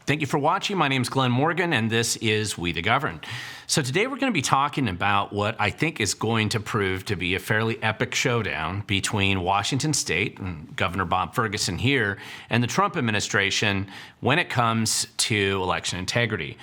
Thank you for watching. My name is Glenn Morgan, and this is We the Govern. So today we're going to be talking about what I think is going to prove to be a fairly epic showdown between Washington State and Governor Bob Ferguson here and the Trump administration when it comes to election integrity.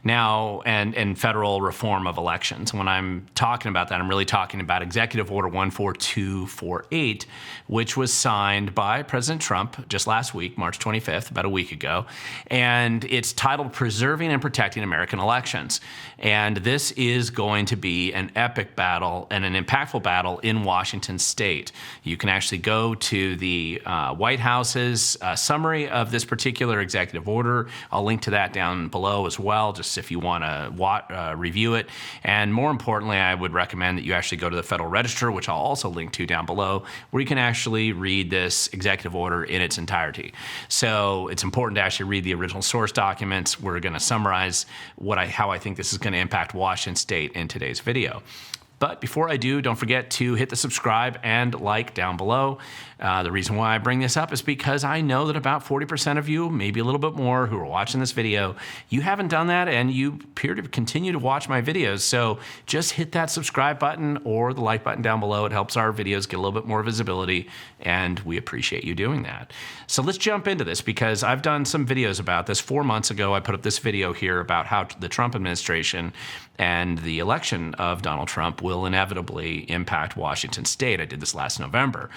Now, and federal reform of elections. When I'm talking about that, I'm really talking about Executive Order 14248, which was signed by President Trump just last week, March 25th, about a week ago. And it's titled Preserving and Protecting American Elections. And this is going to be an epic battle and an impactful battle in Washington State. You can actually go to the White House's summary of this particular executive order. I'll link to that down below as well, just if you want to review it. And more importantly, I would recommend that you actually go to the Federal Register, which I'll also link to down below, where you can actually read this executive order in its entirety. So it's important to actually read the original source documents. We're going to summarize how I think this is going to impact Washington State in today's video. But before I do, don't forget to hit the subscribe and like down below. The reason why I bring this up is because I know that about 40% of you, maybe a little bit more, who are watching this video, you haven't done that and you appear to continue to watch my videos. So just hit that subscribe button or the like button down below. It helps our videos get a little bit more visibility, and we appreciate you doing that. So let's jump into this because I've done some videos about this. 4 months ago, I put up this video here about how the Trump administration and the election of Donald Trump will inevitably impact Washington State. I did this last November.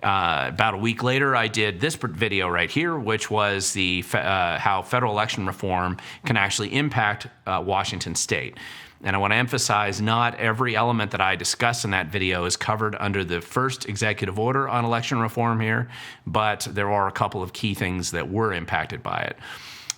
About a week later, I did this video right here, which was the how federal election reform can actually impact Washington State. And I want to emphasize not every element that I discuss in that video is covered under the first executive order on election reform here, but there are a couple of key things that were impacted by it.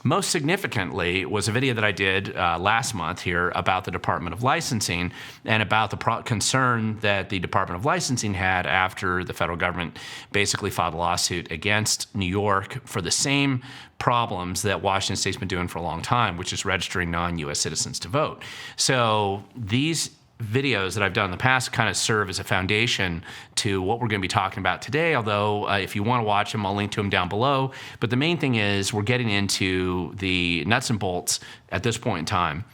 Most significantly was a video that I did last month here about the Department of Licensing and about the concern that the Department of Licensing had after the federal government basically filed a lawsuit against New York for the same problems that Washington State's been doing for a long time, which is registering non-U.S. citizens to vote. So these videos that I've done in the past kind of serve as a foundation to what we're going to be talking about today, although if you want to watch them, I'll link to them down below. But the main thing is we're getting into the nuts and bolts at this point in time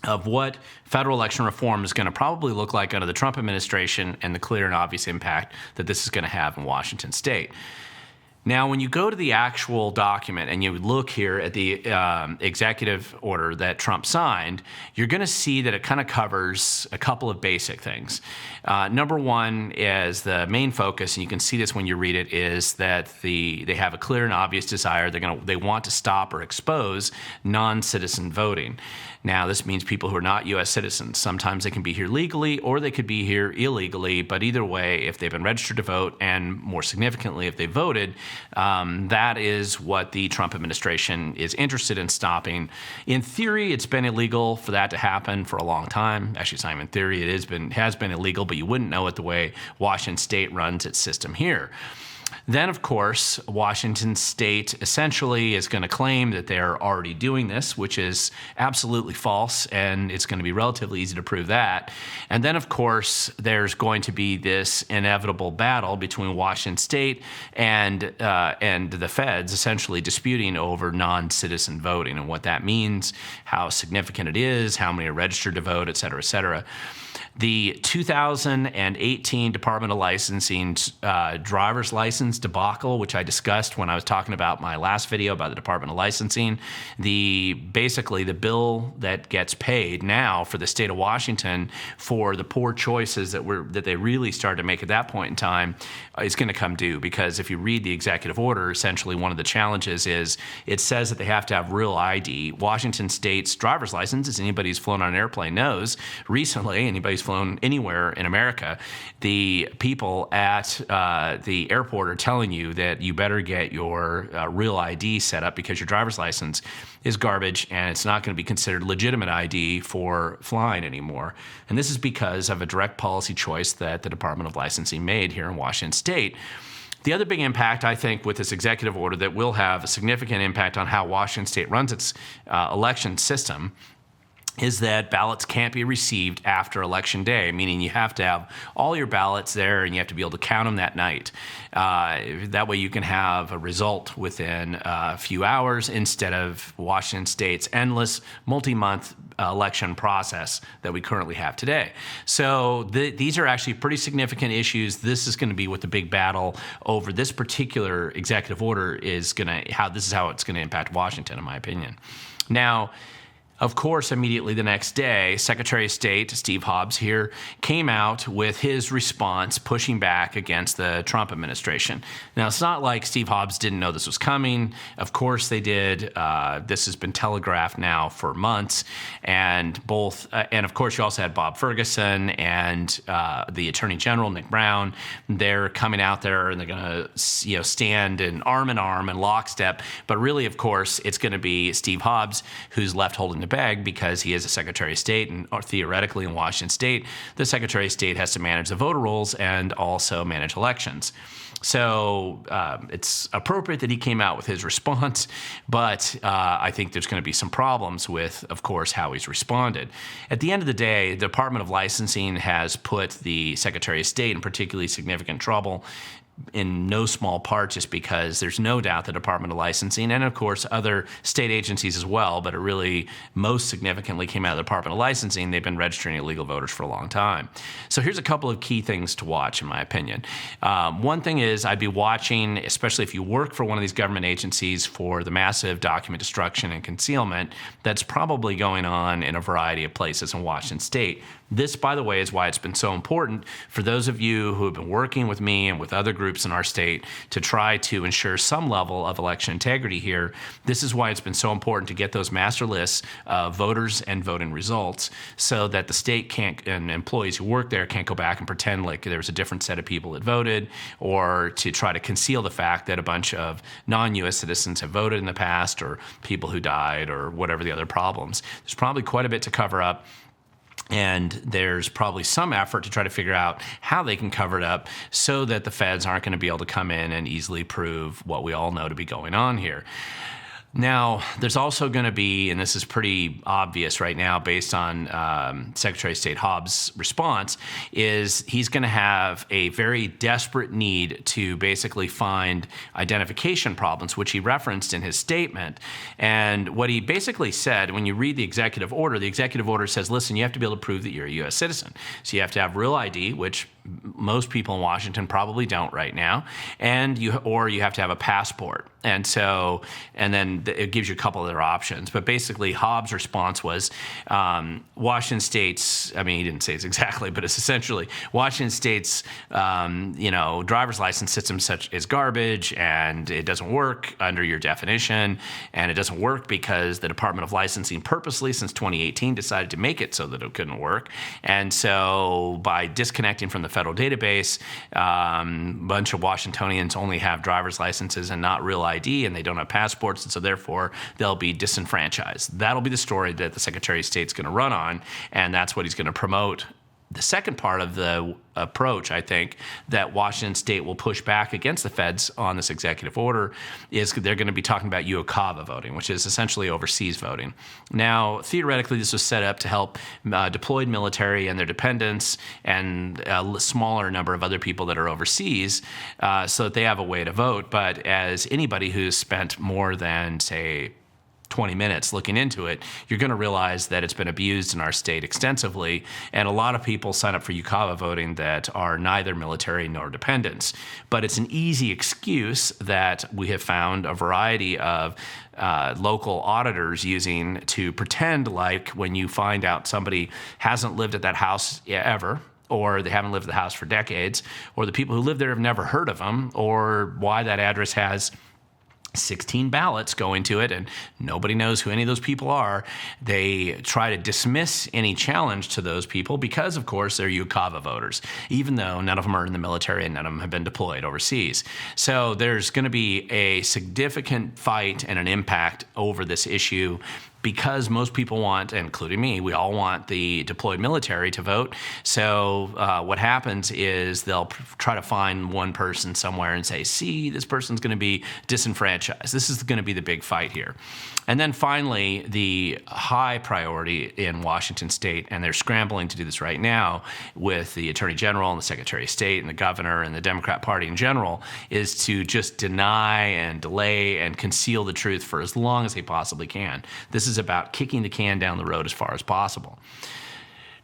of what federal election reform is going to probably look like under the Trump administration and the clear and obvious impact that this is going to have in Washington State. Now, when you go to the actual document and you look here at the executive order that Trump signed, you're going to see that it kind of covers a couple of basic things. Number one is the main focus, and you can see this when you read it, is that they have a clear and obvious desire. They want to stop or expose non-citizen voting. Now, this means people who are not U.S. citizens. Sometimes they can be here legally or they could be here illegally, but either way, if they've been registered to vote and more significantly, if they voted, that is what the Trump administration is interested in stopping. In theory, it's been illegal for that to happen for a long time. Actually, it's not even in theory. It has been illegal, but you wouldn't know it the way Washington State runs its system here. Then, of course, Washington State essentially is going to claim that they're already doing this, which is absolutely false, and it's going to be relatively easy to prove that. And then, of course, there's going to be this inevitable battle between Washington State and the feds, essentially disputing over non-citizen voting and what that means, how significant it is, how many are registered to vote, et cetera, et cetera. The 2018 Department of Licensing driver's license debacle, which I discussed when I was talking about my last video about the Department of Licensing, basically the bill that gets paid now for the state of Washington for the poor choices that they really started to make at that point in time is going to come due, because if you read the executive order, essentially one of the challenges is it says that they have to have real ID. Washington State's driver's license, as anybody who's flown on an airplane knows, recently, anybody who's flown anywhere in America, the people at the airport are telling you that you better get your real ID set up because your driver's license is garbage and it's not going to be considered legitimate ID for flying anymore. And this is because of a direct policy choice that the Department of Licensing made here in Washington State. The other big impact, I think, with this executive order that will have a significant impact on how Washington State runs its election system is that ballots can't be received after Election Day, meaning you have to have all your ballots there and you have to be able to count them that night. That way you can have a result within a few hours instead of Washington State's endless multi-month election process that we currently have today. So these are actually pretty significant issues. This is going to be what the big battle over this particular executive order is going to, this is how it's going to impact Washington, in my opinion. Now, of course, immediately the next day, Secretary of State Steve Hobbs here came out with his response pushing back against the Trump administration. Now, it's not like Steve Hobbs didn't know this was coming. Of course they did. This has been telegraphed now for months. And of course, you also had Bob Ferguson and the Attorney General, Nick Brown. They're coming out there and they're going to stand in arm and lockstep. But really, of course, it's going to be Steve Hobbs who's left holding the bag because he is a Secretary of State, and theoretically in Washington State, the Secretary of State has to manage the voter rolls and also manage elections. So it's appropriate that he came out with his response, but I think there's going to be some problems with, of course, how he's responded. At the end of the day, the Department of Licensing has put the Secretary of State in particularly significant trouble, in no small part just because there's no doubt the Department of Licensing and, of course, other state agencies as well, but it really most significantly came out of the Department of Licensing. They've been registering illegal voters for a long time. So here's a couple of key things to watch, in my opinion. One thing is I'd be watching, especially if you work for one of these government agencies, for the massive document destruction and concealment that's probably going on in a variety of places in Washington State. This, by the way, is why it's been so important for those of you who have been working with me and with other groups in our state to try to ensure some level of election integrity here. This is why it's been so important to get those master lists of voters and voting results so that the state can't, and employees who work there can't go back and pretend like there was a different set of people that voted, or to try to conceal the fact that a bunch of non-U.S. citizens have voted in the past, or people who died, or whatever the other problems. There's probably quite a bit to cover up. And there's probably some effort to try to figure out how they can cover it up so that the feds aren't going to be able to come in and easily prove what we all know to be going on here. Now, there's also going to be, and this is pretty obvious right now based on Secretary of State Hobbs' response, is he's going to have a very desperate need to basically find identification problems, which he referenced in his statement. And what he basically said, when you read the executive order says, listen, you have to be able to prove that you're a U.S. citizen. So you have to have real ID, which most people in Washington probably don't right now, and you have to have a passport. And then it gives you a couple other options. But basically, Hobbs' response was Washington State's, I mean, he didn't say it exactly, but it's essentially Washington State's, driver's license system such is garbage, and it doesn't work under your definition, and it doesn't work because the Department of Licensing purposely, since 2018, decided to make it so that it couldn't work. And so by disconnecting from the federal database, a bunch of Washingtonians only have driver's licenses and not real ID, and they don't have passports, and so therefore they'll be disenfranchised. That'll be the story that the Secretary of State's going to run on, and that's what he's going to promote. The second part of the approach, I think, that Washington State will push back against the feds on this executive order is they're going to be talking about UOCAVA voting, which is essentially overseas voting. Now, theoretically, this was set up to help deployed military and their dependents and a smaller number of other people that are overseas so that they have a way to vote. But as anybody who's spent more than, say, 20 minutes looking into it, you're going to realize that it's been abused in our state extensively, and a lot of people sign up for UCAVA voting that are neither military nor dependents. But it's an easy excuse that we have found a variety of local auditors using to pretend like when you find out somebody hasn't lived at that house ever, or they haven't lived at the house for decades, or the people who live there have never heard of them, or why that address has 16 ballots going to it and nobody knows who any of those people are. They try to dismiss any challenge to those people because, of course, they're UCAVA voters, even though none of them are in the military and none of them have been deployed overseas. So there's going to be a significant fight and an impact over this issue because most people want, including me, we all want the deployed military to vote. So what happens is they'll try to find one person somewhere and say, see, this person's going to be disenfranchised. This is going to be the big fight here. And then finally, the high priority in Washington state, and they're scrambling to do this right now with the Attorney General and the Secretary of State and the Governor and the Democrat Party in general, is to just deny and delay and conceal the truth for as long as they possibly can. This is about kicking the can down the road as far as possible.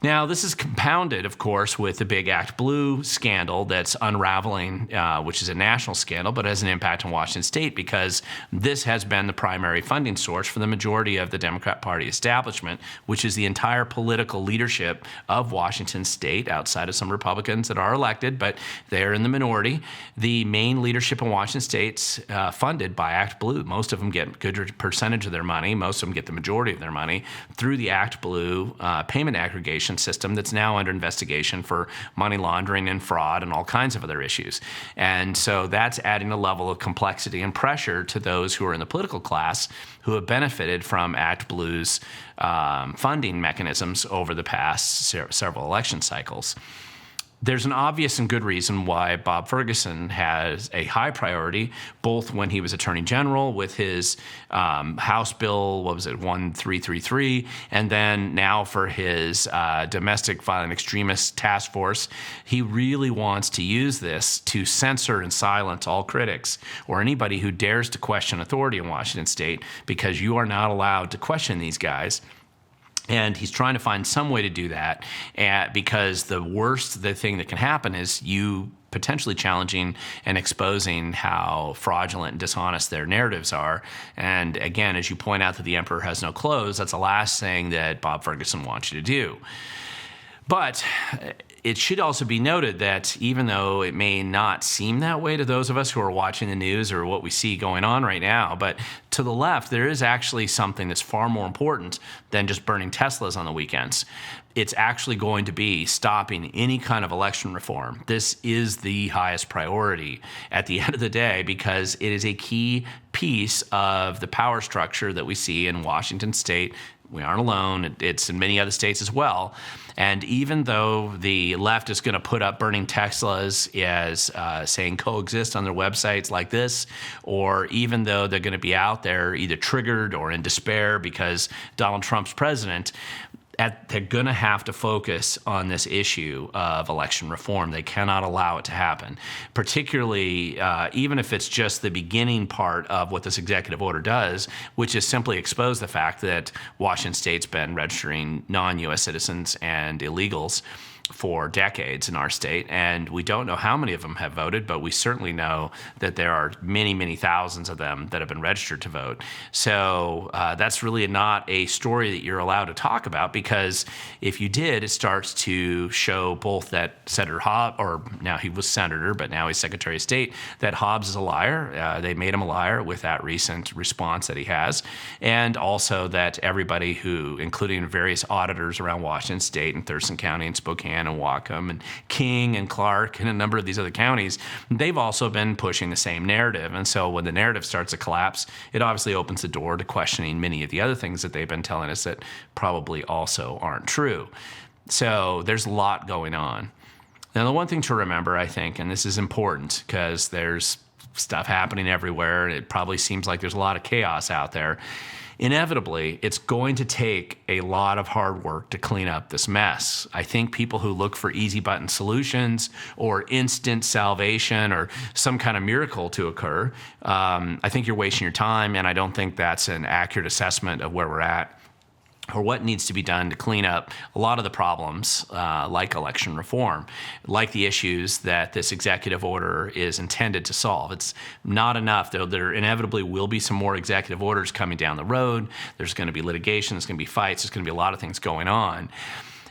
Now, this is compounded, of course, with the big Act Blue scandal that's unraveling, which is a national scandal, but has an impact on Washington state because this has been the primary funding source for the majority of the Democrat Party establishment, which is the entire political leadership of Washington state, outside of some Republicans that are elected, but they're in the minority. The main leadership in Washington state's funded by Act Blue. Most of them get a good percentage of their money. Most of them get the majority of their money through the Act Blue payment aggregation system that's now under investigation for money laundering and fraud and all kinds of other issues. And so that's adding a level of complexity and pressure to those who are in the political class who have benefited from Act Blue's funding mechanisms over the past several election cycles. There's an obvious and good reason why Bob Ferguson has a high priority, both when he was Attorney General with his House Bill, 1333, and then now for his Domestic Violent Extremist Task Force. He really wants to use this to censor and silence all critics or anybody who dares to question authority in Washington state, because you are not allowed to question these guys. And he's trying to find some way to do that because the thing that can happen is you potentially challenging and exposing how fraudulent and dishonest their narratives are. And again, as you point out that the emperor has no clothes, that's the last thing that Bob Ferguson wants you to do. But it should also be noted that even though it may not seem that way to those of us who are watching the news or what we see going on right now, but to the left, there is actually something that's far more important than just burning Teslas on the weekends. It's actually going to be stopping any kind of election reform. This is the highest priority at the end of the day because it is a key piece of the power structure that we see in Washington state. We aren't alone. It's in many other states as well. And even though the left is going to put up burning Teslas as saying coexist on their websites like this, or even though they're going to be out there either triggered or in despair because Donald Trump's president, they're going to have to focus on this issue of election reform. They cannot allow it to happen, particularly even if it's just the beginning part of what this executive order does, which is simply expose the fact that Washington state's been registering non-U.S. citizens and illegals for decades in our state, and we don't know how many of them have voted, but we certainly know that there are many, many thousands of them that have been registered to vote. So that's really not a story that you're allowed to talk about, because if you did, it starts to show both that Senator Hobbs, or now he was senator, but now he's Secretary of State, that Hobbs is a liar. They made him a liar with that recent response that he has, and also that everybody who, including various auditors around Washington state and Thurston County and Spokane and Whatcom and King and Clark and a number of these other counties, they've also been pushing the same narrative. And so when the narrative starts to collapse, it obviously opens the door to questioning many of the other things that they've been telling us that probably also aren't true. So there's a lot going on. Now, the one thing to remember, I think, and this is important because there's stuff happening everywhere, and it probably seems like there's a lot of chaos out there. Inevitably, it's going to take a lot of hard work to clean up this mess. I think people who look for easy button solutions or instant salvation or some kind of miracle to occur, I think you're wasting your time, and I don't think that's an accurate assessment of where we're at or what needs to be done to clean up a lot of the problems like election reform, like the issues that this executive order is intended to solve. It's not enough, though. There inevitably will be some more executive orders coming down the road. There's going to be litigation. There's going to be fights. There's going to be a lot of things going on.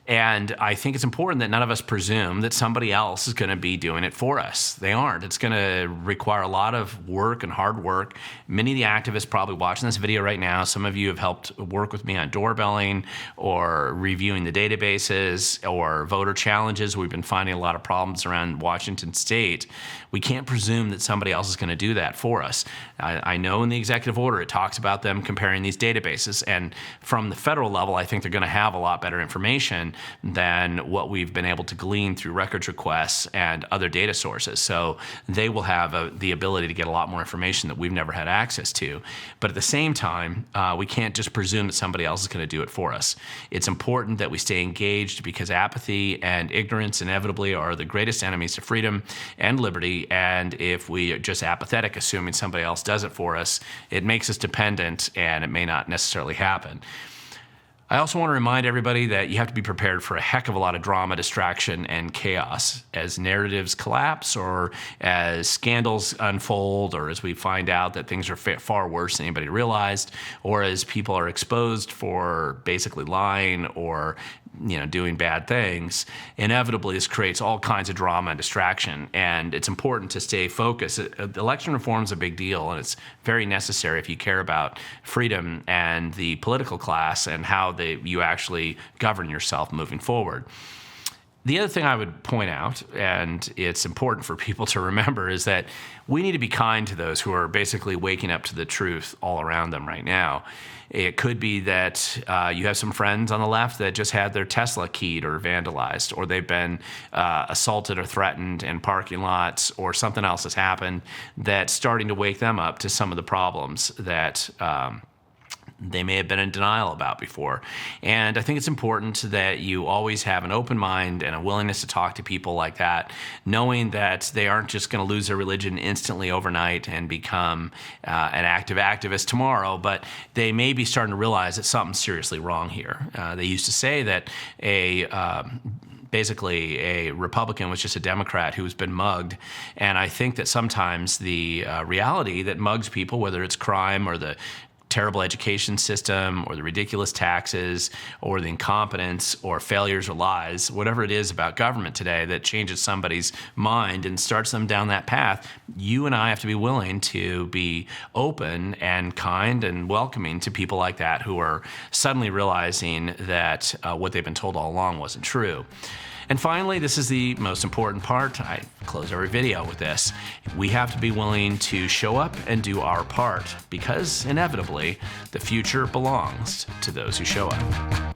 And I think it's important that none of us presume that somebody else is going to be doing it for us. They aren't. It's going to require a lot of work and hard work. Many of the activists probably watching this video right now, some of you have helped work with me on doorbelling or reviewing the databases or voter challenges. We've been finding a lot of problems around Washington state. We can't presume that somebody else is going to do that for us. I know in the executive order it talks about them comparing these databases, and from the federal level I think they're going to have a lot better information. information than what we've been able to glean through records requests and other data sources. So they will have the ability to get a lot more information that we've never had access to. But at the same time, we can't just presume that somebody else is going to do it for us. It's important that we stay engaged, because apathy and ignorance inevitably are the greatest enemies to freedom and liberty. And if we are just apathetic, assuming somebody else does it for us, it makes us dependent, and it may not necessarily happen. I also want to remind everybody that you have to be prepared for a heck of a lot of drama, distraction, and chaos as narratives collapse, or as scandals unfold, or as we find out that things are far worse than anybody realized, or as people are exposed for basically lying or doing bad things. Inevitably, this creates all kinds of drama and distraction, and it's important to stay focused. Election reform is a big deal, and it's very necessary if you care about freedom and the political class and how you actually govern yourself moving forward. The other thing I would point out, and it's important for people to remember, is that we need to be kind to those who are basically waking up to the truth all around them right now. It could be that you have some friends on the left that just had their Tesla keyed or vandalized, or they've been assaulted or threatened in parking lots, or something else has happened that's starting to wake them up to some of the problems that they may have been in denial about before. And I think it's important that you always have an open mind and a willingness to talk to people like that, knowing that they aren't just going to lose their religion instantly overnight and become an active activist tomorrow, but they may be starting to realize that something's seriously wrong here. They used to say that basically a Republican was just a Democrat who's been mugged. And I think that sometimes the reality that mugs people, whether it's crime or the terrible education system or the ridiculous taxes or the incompetence or failures or lies, whatever it is about government today that changes somebody's mind and starts them down that path, you and I have to be willing to be open and kind and welcoming to people like that who are suddenly realizing that what they've been told all along wasn't true. And finally, this is the most important part. I close every video with this. We have to be willing to show up and do our part, because inevitably, the future belongs to those who show up.